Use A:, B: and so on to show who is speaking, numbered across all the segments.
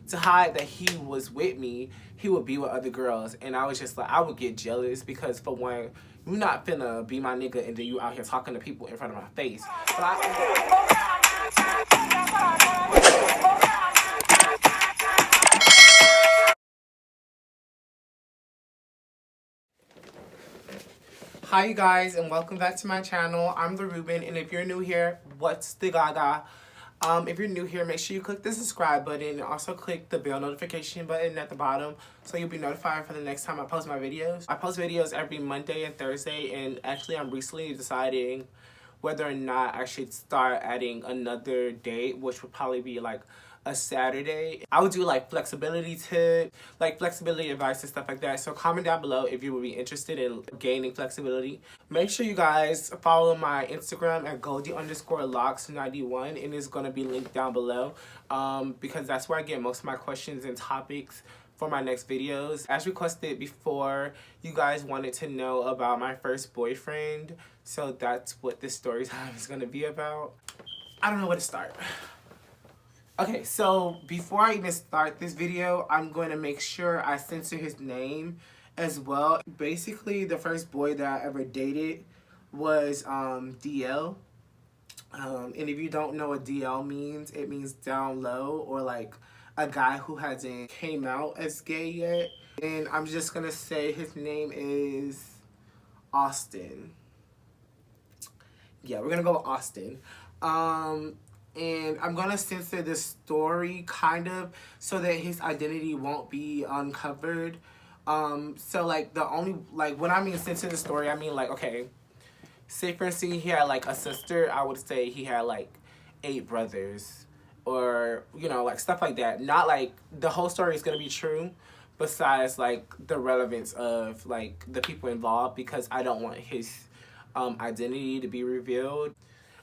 A: to hide that he was with me, he would be with other girls. And I was just like, I would get jealous because, for one, you're not finna be my nigga and then you out here talking to people in front of my face. Hi you guys, and welcome back to my channel. I'm the Ruben, and if you're new here, what's the gaga? If you're new here, make sure you click the subscribe button and also click the bell notification button at the bottom so you'll be notified for the next time I post my videos. I post videos every Monday and Thursday, and actually I'm recently deciding whether or not I should start adding another date, which would probably be like a Saturday. I would do like flexibility tips, like flexibility advice and stuff like that. So comment down below if you would be interested in gaining flexibility. Make sure you guys follow my Instagram at Goldie_locks91, and it's gonna be linked down below because that's where I get most of my questions and topics for my next videos. As requested before, you guys wanted to know about my first boyfriend, so that's what this story time is gonna be about. I don't know where to start. Okay, so before I even start this video, I'm going to make sure I censor his name as well. Basically, the first boy that I ever dated was DL. And if you don't know what DL means, it means down low, or like a guy who hasn't came out as gay yet. And I'm just going to say his name is Austin. Yeah, we're going to go with Austin. And I'm gonna censor this story kind of so that his identity won't be uncovered. So like the only, like when I mean censor the story, I mean like, okay, say for instance he had like a sister, I would say he had like 8 brothers, or you know, like stuff like that. Not like the whole story is gonna be true, besides like the relevance of like the people involved, because I don't want his identity to be revealed.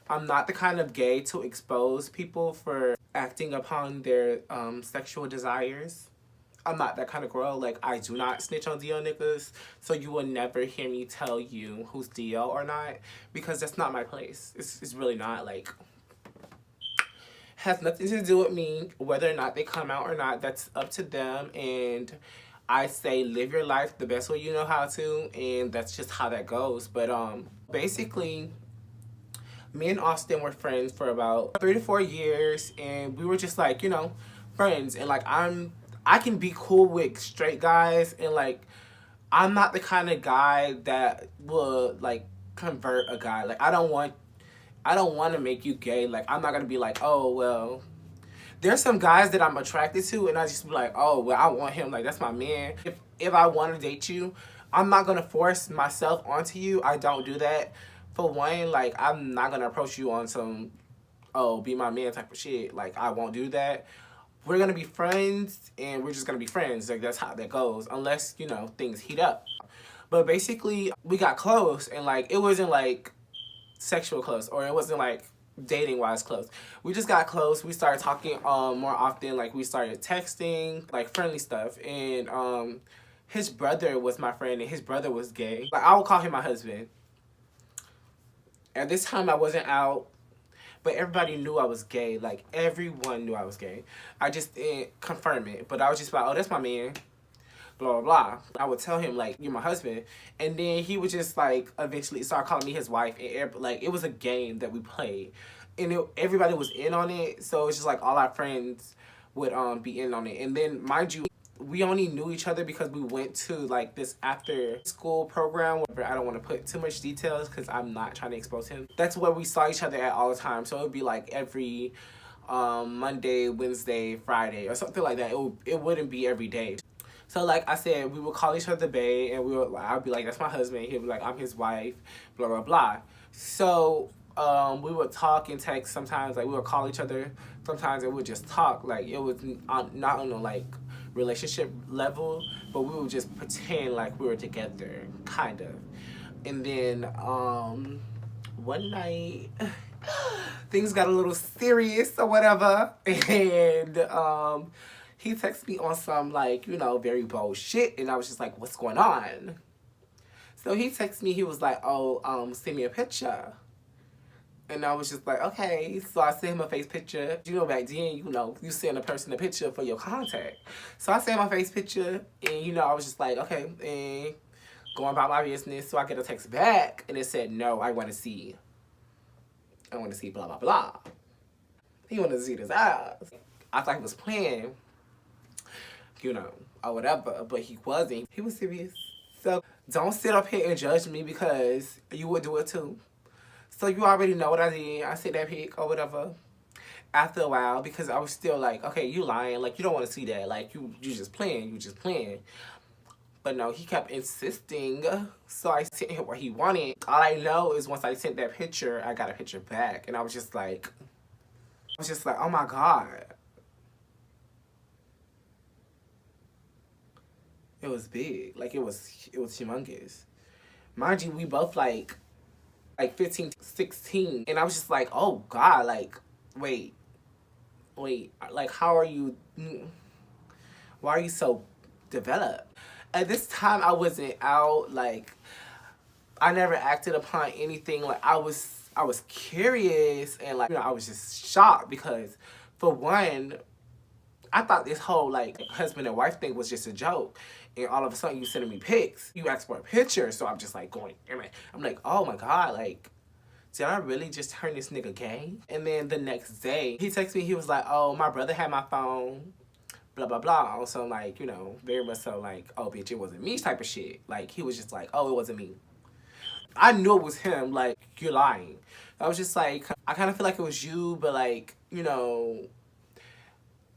A: I'm not the kind of gay to expose people for acting upon their sexual desires. I'm not that kind of girl. Like, I do not snitch on DL niggas, so you will never hear me tell you who's DL or not, because that's not my place. It's really not. Like, has nothing to do with me. Whether or not they come out or not, that's up to them. And I say live your life the best way you know how to, and that's just how that goes. But basically, me and Austin were friends for about 3 to 4 years, and we were just like, you know, friends. And like I can be cool with straight guys, and like I'm not the kind of guy that will like convert a guy. Like I don't want to make you gay. Like I'm not gonna be like, oh well. There's some guys that I'm attracted to, and I just be like, oh well, I want him. Like that's my man. If I want to date you, I'm not gonna force myself onto you. I don't do that. For one, like, I'm not gonna approach you on some, oh, be my man type of shit. Like, I won't do that. We're gonna be friends, and we're just gonna be friends. Like, that's how that goes. Unless, you know, things heat up. But basically, we got close, and, like, it wasn't, like, sexual close, or it wasn't, like, dating-wise close. We just got close. We started talking more often. Like, we started texting, like, friendly stuff. And his brother was my friend, and his brother was gay. Like, I would call him my husband. At this time, I wasn't out, but everybody knew I was gay. Like, everyone knew I was gay. I just didn't confirm it, but I was just like, oh, that's my man, blah, blah, blah. I would tell him, like, you're my husband. And then he would just, like, eventually start calling me his wife. And, like, it was a game that we played. And everybody was in on it, so it's just, like, all our friends would be in on it. And then, mind you, we only knew each other because we went to like this after school program. I don't want to put too much details because I'm not trying to expose him. That's where we saw each other at all the time. So it would be like every Monday, Wednesday, Friday, or something like that. It wouldn't be every day. So like I said, we would call each other bae, and I'd be like, that's my husband. He'd be like, I'm his wife, blah, blah, blah. So we would talk and text sometimes. Like we would call each other sometimes, and we would just talk. Like it was not on a like relationship level, but we would just pretend like we were together, kind of. And then one night things got a little serious or whatever, and he texted me on some like, you know, very bold shit, and I was just like, what's going on? So he texted me, he was like, oh, send me a picture. And I was just like, okay. So I sent him a face picture. You know, back then, you know, you send a person a picture for your contact. So I sent my face picture, and you know, I was just like, okay, and going about my business. So I get a text back, and it said, no, I want to see blah, blah, blah. He wanted to see his eyes. I thought he was playing, you know, or whatever, but he wasn't. He was serious. So don't sit up here and judge me because you would do it too. So you already know what I did. I sent that pic or whatever. After a while, because I was still like, okay, you lying. Like, you don't want to see that. Like, you just playing. You just playing. But no, he kept insisting. So I sent him what he wanted. All I know is once I sent that picture, I got a picture back. And I was just like, oh my God. It was big. Like, it was humongous. Mind you, we both like 15, 16. And I was just like, oh God, like, wait, like, how are you, why are you so developed? At this time, I wasn't out, like, I never acted upon anything. Like, I was curious, and like, you know, I was just shocked because, for one, I thought this whole like husband and wife thing was just a joke, and all of a sudden you sending me pics, you asked for a picture, so I'm just like going, I'm like, oh my God, like, did I really just turn this nigga gay? And then the next day, he texted me, he was like, oh, my brother had my phone, blah, blah, blah. Also, like, you know, very much so like, oh, bitch, it wasn't me type of shit. Like, he was just like, oh, it wasn't me. I knew it was him, like, you're lying. I was just like, I kind of feel like it was you, but like, you know,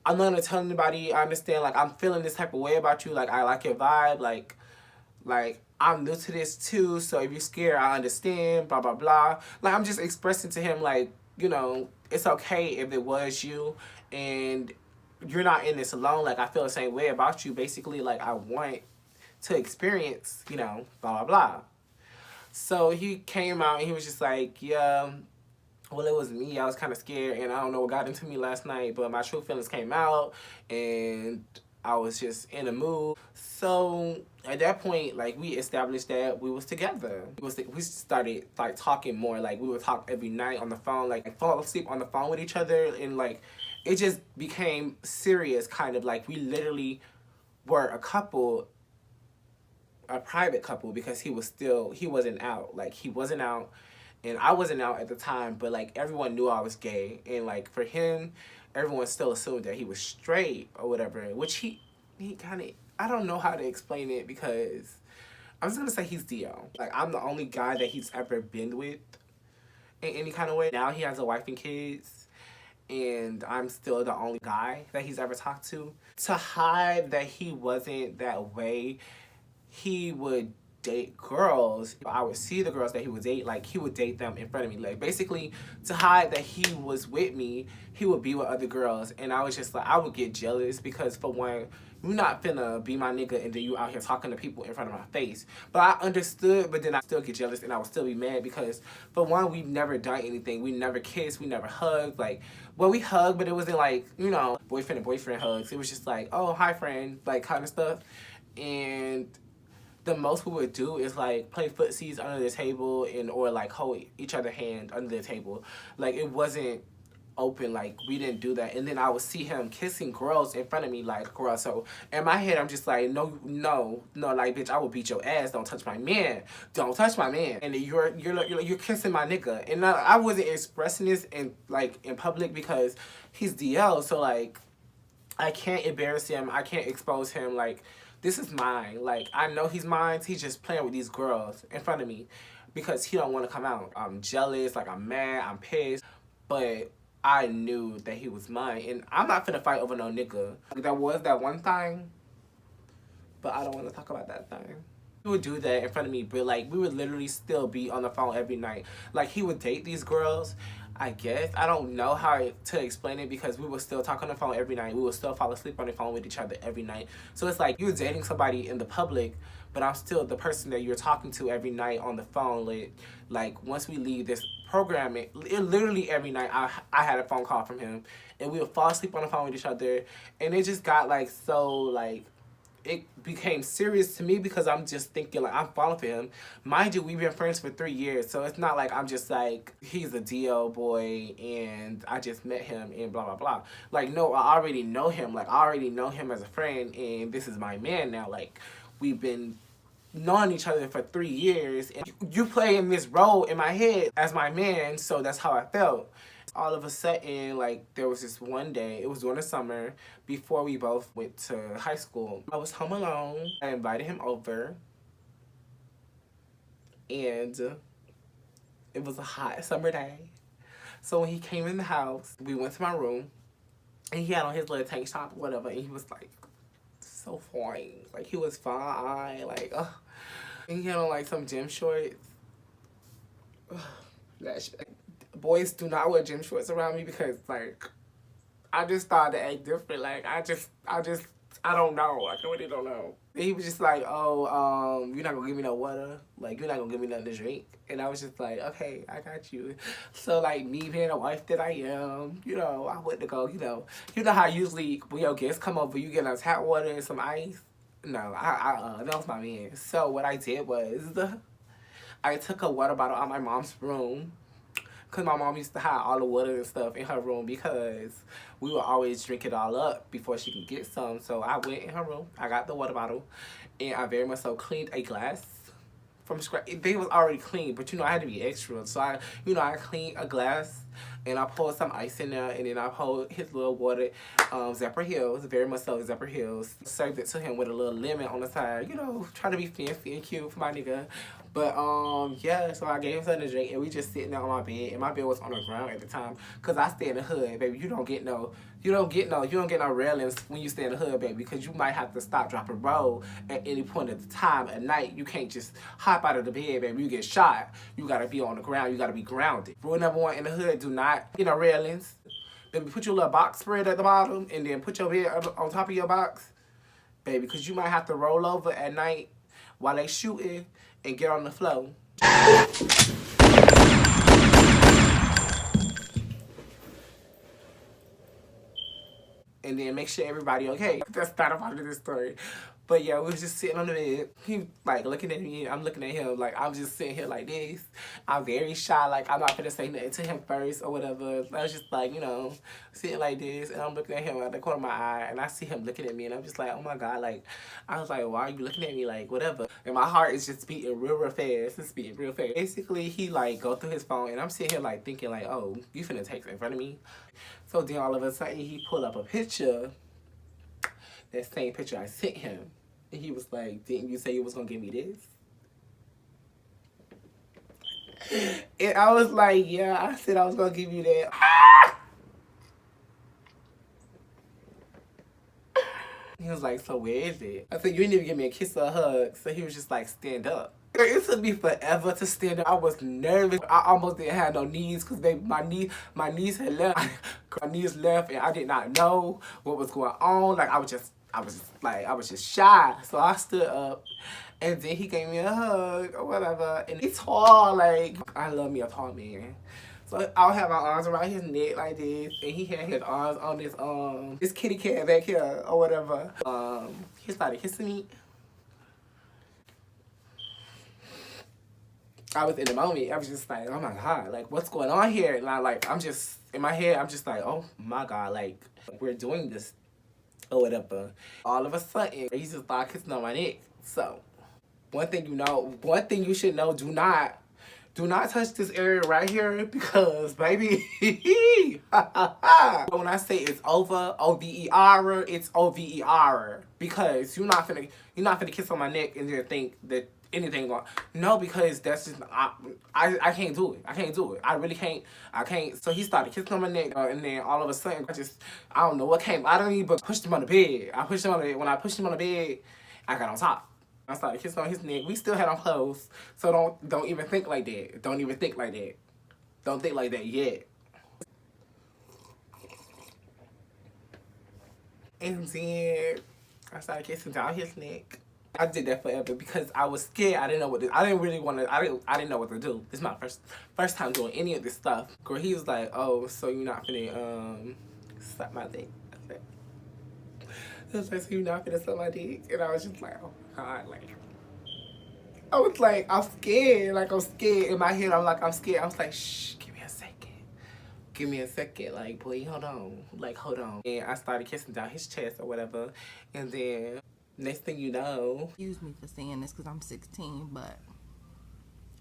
A: I'm not gonna tell anybody. I understand, like, I'm feeling this type of way about you. Like, I like your vibe. Like, I'm new to this too, so if you're scared, I understand, blah, blah, blah. Like, I'm just expressing to him, like, you know, it's okay if it was you, and you're not in this alone. Like, I feel the same way about you. Basically, like, I want to experience, you know, blah, blah, blah. So he came out, and he was just like, yeah, well, it was me. I was kind of scared, and I don't know what got into me last night, but my true feelings came out, and I was just in a mood. So at that point, like, we established that we was together. We started like talking more. Like, we would talk every night on the phone, like fall asleep on the phone with each other, and like it just became serious, kind of like we literally were a couple, a private couple, because he wasn't out. Like, he wasn't out, and I wasn't out at the time, but like everyone knew I was gay, and like for him, everyone still assumed that he was straight or whatever, which he kind of, I don't know how to explain it, because I'm just gonna say he's DL. Like, I'm the only guy that he's ever been with in any kind of way. Now he has a wife and kids, and I'm still the only guy that he's ever talked to. To hide that he wasn't that way, he would date girls. I would see the girls that he would date, like, he would date them in front of me. Like, basically, to hide that he was with me, he would be with other girls. And I was just like, I would get jealous, because for one, you're not finna be my nigga and then you out here talking to people in front of my face. But I understood, but then I still get jealous, and I would still be mad, because for one, we've never done anything. We never kissed, we never hugged. Like, well, we hugged, but it wasn't like, you know, boyfriend and boyfriend hugs. It was just like, oh, hi friend, like, kind of stuff. And the most we would do is like play footsies under the table, and or like hold each other hand under the table. Like, it wasn't open, like we didn't do that. And then I would see him kissing girls in front of me, like, girl. So in my head, I'm just like, no, like, bitch, I will beat your ass. Don't touch my man. Don't touch my man. And you're kissing my nigga. And I wasn't expressing this in public, because he's DL. So like, I can't embarrass him. I can't expose him. Like, this is mine. Like, I know he's mine. He's just playing with these girls in front of me because he don't want to come out. I'm jealous. Like, I'm mad. I'm pissed. But I knew that he was mine. And I'm not finna fight over no nigga. There was that one thing, but I don't want to talk about that thing. He would do that in front of me, but like, we would literally still be on the phone every night. Like, he would date these girls, I guess. I don't know how to explain it, because we would still talk on the phone every night. We would still fall asleep on the phone with each other every night. So it's like, you're dating somebody in the public, but I'm still the person that you're talking to every night on the phone. Like once we leave this programming, literally every night I had a phone call from him, and we would fall asleep on the phone with each other, and it just got like so like it became serious to me because I'm just thinking like I'm falling for him. Mind you, we've been friends for 3 years, so it's not like I'm just like he's a DL boy and I just met him and blah blah blah. Like no, I already know him. Like I already know him as a friend, and this is my man now. Like we've been knowing each other for 3 years, and you playing this role in my head as my man, so that's how I felt. All of a sudden, like, there was this one day, it was during the summer, before we both went to high school. I was home alone. I invited him over, and it was a hot summer day. So when he came in the house, we went to my room, and he had on his little tank top or whatever, and he was, like, so fine. Like, he was fine, like, ugh. And he had on, like, some gym shorts. Ugh, that shit. Boys do not wear gym shorts around me because, like, I just started to act different. Like, I don't know. Like, I really don't know. And he was just like, oh, you're not gonna give me no water? Like, you're not gonna give me nothing to drink? And I was just like, okay, I got you. So, like, me being a wife that I am, you know, I went to go, you know how usually when your guests come over, you get us hot water and some ice? No, that was my man. So, what I did was, I took a water bottle out of my mom's room, because my mom used to hide all the water and stuff in her room because we would always drink it all up before she could get some. So I went in her room, I got the water bottle, and I very much so cleaned a glass from scratch. They was already clean, but you know, I had to be extra. So I cleaned a glass, and I poured some ice in there, and then I poured his little water, Zephyr Hills, very much so Zephyr Hills. Served it to him with a little lemon on the side, you know, trying to be fancy and cute for my nigga. But, yeah, so I gave him something to drink, and we just sitting there on my bed, and my bed was on the ground at the time, because I stay in the hood, baby. You don't get no railings when you stay in the hood, baby, because you might have to stop, drop, and roll at any point at the time at night. You can't just hop out of the bed, baby. You get shot. You gotta be on the ground. You gotta be grounded. Rule number 1 in the hood, do not get no railings. Baby, put your little box spread at the bottom, and then put your bed on top of your box, baby, because you might have to roll over at night while they shooting and get on the floor. And then make sure everybody okay. That's not a part of this story. But yeah, we was just sitting on the bed. He like looking at me, I'm looking at him, like I'm just sitting here like this. I'm very shy, like I'm not gonna say nothing to him first or whatever. I was just like, you know, sitting like this, and I'm looking at him out the corner of my eye, and I see him looking at me, and I'm just like, oh my God, like, I was like, why are you looking at me, like, whatever. And my heart is just beating real fast. It's beating real fast. Basically, he like go through his phone, and I'm sitting here like thinking like, oh, you finna text in front of me? So then all of a sudden, he pulled up a picture, that same picture I sent him. And he was like, didn't you say you was gonna give me this? And I was like, yeah, I said I was gonna give you that. He was like, so where is it? I said, you didn't even give me a kiss or a hug. So he was just like, stand up. It took me forever to stand up. I was nervous. I almost didn't have no knees because my knees had left. My knees left, and I did not know what was going on. Like I was just shy. So I stood up, and then he gave me a hug or whatever. And he's tall. Like I love me a tall man. So I'll have my arms around his neck like this, and he had his arms on this kitty cat back here or whatever. He started kissing me. I was in the moment. I was just like, oh my God, like what's going on here? And I'm just in my head. I'm just like, oh my God, like we're doing this or whatever. All of a sudden, he just started kissing on my neck. So one thing you should know: do not touch this area right here because, baby, when I say it's over, O-V-E-R, it's O-V-E-R, because you're not finna kiss on my neck and then think that anything going. No, because that's just I can't do it. I can't do it. I really can't. I can't. So he started kissing on my neck, and then all of a sudden I don't know what came out of me, but pushed him on the bed. I pushed him on the bed. When I pushed him on the bed, I got on top. I started kissing on his neck. We still had on clothes, so don't even think like that. Don't even think like that. Don't think like that yet. And then I started kissing down his neck. I did that forever because I was scared. I didn't know what to, I didn't know what to do. This is my first time doing any of this stuff. Girl, he was like, oh, so you're not finna slap my dick. I said, He was like, so you not finna suck my dick? And I was just like, oh my God, like, I was like, I'm scared. Like, I'm scared. In my head, I'm like, I'm scared. I was like, shh, give me a second. Give me a second. Like, boy, hold on. Like, hold on. And I started kissing down his chest or whatever. And then, next thing you know.
B: Excuse me for saying this because I'm 16, but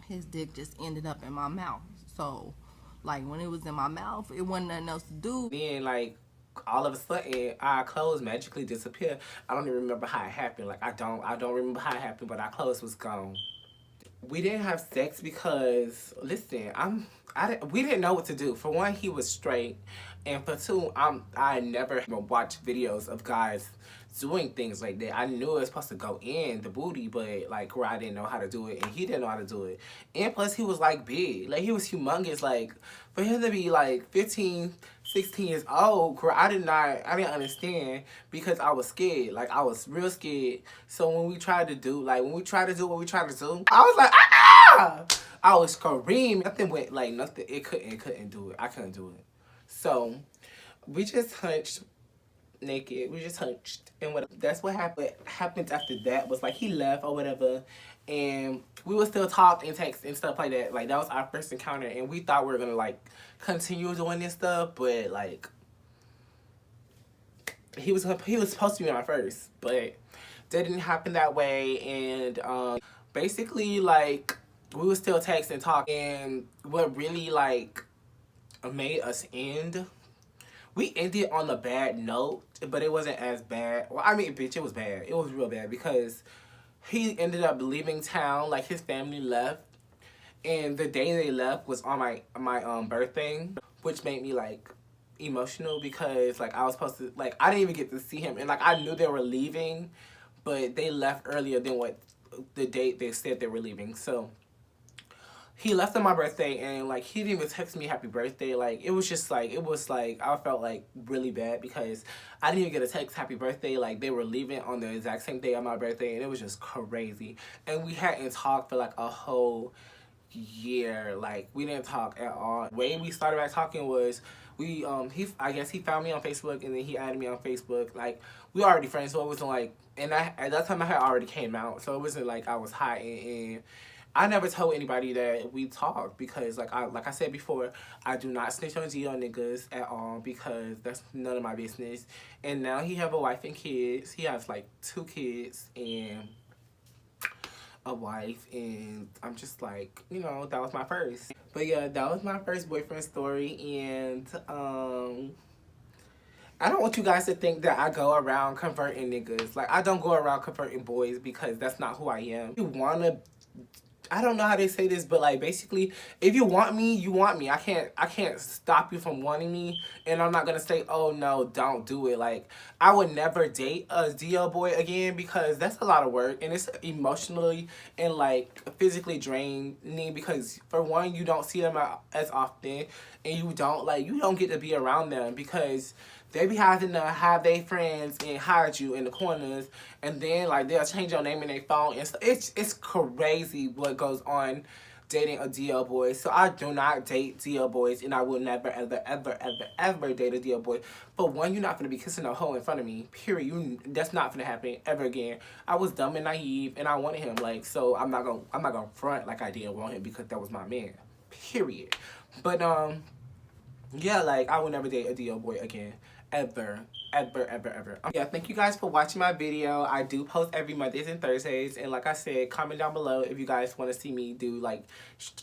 B: his dick just ended up in my mouth. So, like, when it was in my mouth, it wasn't nothing else to do.
A: Then, like, all of a sudden, our clothes magically disappeared. I don't even remember how it happened. Like, I don't remember how it happened, but our clothes was gone. We didn't have sex because, listen, we didn't know what to do. For one, he was straight, and for two, I never watched videos of guys doing things like that. I knew it was supposed to go in the booty, but like where I didn't know how to do it, and he didn't know how to do it. And plus, he was like big, like he was humongous. Like for him to be like 15, 16 years old, I didn't understand because I was scared. Like I was real scared. So when we tried to do what we tried to do, I was like, ah! I was screaming. Nothing went, like nothing. It couldn't do it. I couldn't do it. So we just hunched naked. We just hunched, and that's what happened. What happened after that was like he left or whatever, and we would still talk and text and stuff like that. Like that was our first encounter, and we thought we were gonna like continue doing this stuff, but like he was supposed to be my first, but that didn't happen that way. And basically like we would still text and talk, and what really like made us end. We ended on a bad note, but it wasn't as bad. Well, I mean, bitch, it was bad. It was real bad because he ended up leaving town. Like, his family left. And the day they left was on my birthday, which made me, like, emotional because, like, I was supposed to, like, I didn't even get to see him. And, like, I knew they were leaving, but they left earlier than what the date they said they were leaving. So he left on my birthday, and like he didn't even text me happy birthday. Like it was like I felt like really bad because I didn't even get a text happy birthday. Like they were leaving on the exact same day of my birthday, and it was just crazy. And we hadn't talked for like a whole year. Like we didn't talk at all. The way we started back talking was I guess he found me on Facebook, and then he added me on Facebook. Like we were already friends, so it wasn't like, and at that time I had already came out, so it wasn't like I was hiding. And I never told anybody that we talked because, like I said before, I do not snitch on G on niggas at all because that's none of my business. And now he have a wife and kids. He has like 2 kids and a wife, and I'm just like, you know, that was my first. But yeah, that was my first boyfriend story, and I don't want you guys to think that I go around converting niggas. Like I don't go around converting boys because that's not who I am. If you wanna, I don't know how they say this, but like basically, if you want me, you want me. I can't stop you from wanting me, and I'm not gonna say, oh no, don't do it. Like I would never date a DL boy again because that's a lot of work, and it's emotionally and like physically draining because for one, you don't see them as often, and you don't get to be around them because they be having to have their friends and hide you in the corners, and then like they'll change your name in their phone, and it's crazy what goes on dating a DL boy. So I do not date DL boys, and I will never ever date a DL boy. For one, you're not gonna be kissing a hoe in front of me. Period. That's not gonna happen ever again. I was dumb and naive, and I wanted him. Like so, I'm not gonna front like I didn't want him because that was my man. Period. But yeah, like I will never date a DL boy again. Ever. Yeah, thank you guys for watching my video. I do post every Mondays and Thursdays, and like I said, comment down below if you guys want to see me do like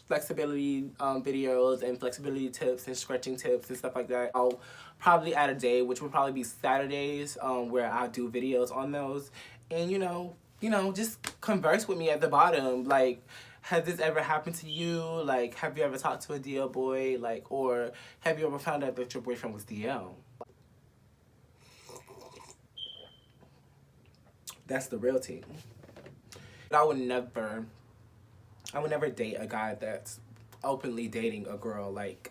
A: flexibility videos and flexibility tips and stretching tips and stuff like that. I'll probably add a day, which will probably be Saturdays, where I'll do videos on those. And you know, just converse with me at the bottom. Like, has this ever happened to you? Like, have you ever talked to a DL boy? Like, or have you ever found out that your boyfriend was DL? That's the real tea. I would never date a guy that's openly dating a girl. Like,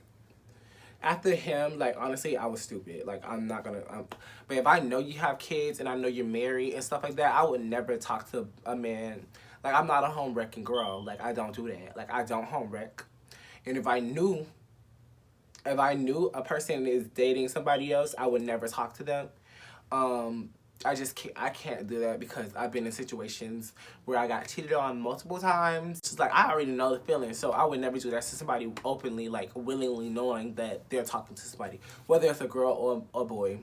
A: after him, like, honestly, I was stupid. Like, I'm not gonna, but if I know you have kids and I know you're married and stuff like that, I would never talk to a man. Like, I'm not a home wrecking girl. Like, I don't do that. Like, I don't home wreck. And if I knew a person is dating somebody else, I would never talk to them. I can't do that because I've been in situations where I got cheated on multiple times. Just like, I already know the feeling, so I would never do that to somebody openly, like willingly knowing that they're talking to somebody, whether it's a girl or a boy.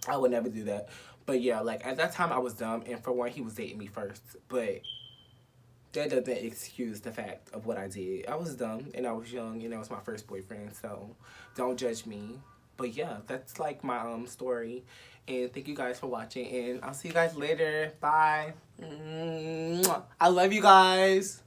A: I would never do that. But yeah, like at that time I was dumb, and for one, he was dating me first. But that doesn't excuse the fact of what I did. I was dumb and I was young and that was my first boyfriend, so don't judge me. But yeah, that's like my story. And thank you guys for watching, and I'll see you guys later. Bye. I love you guys.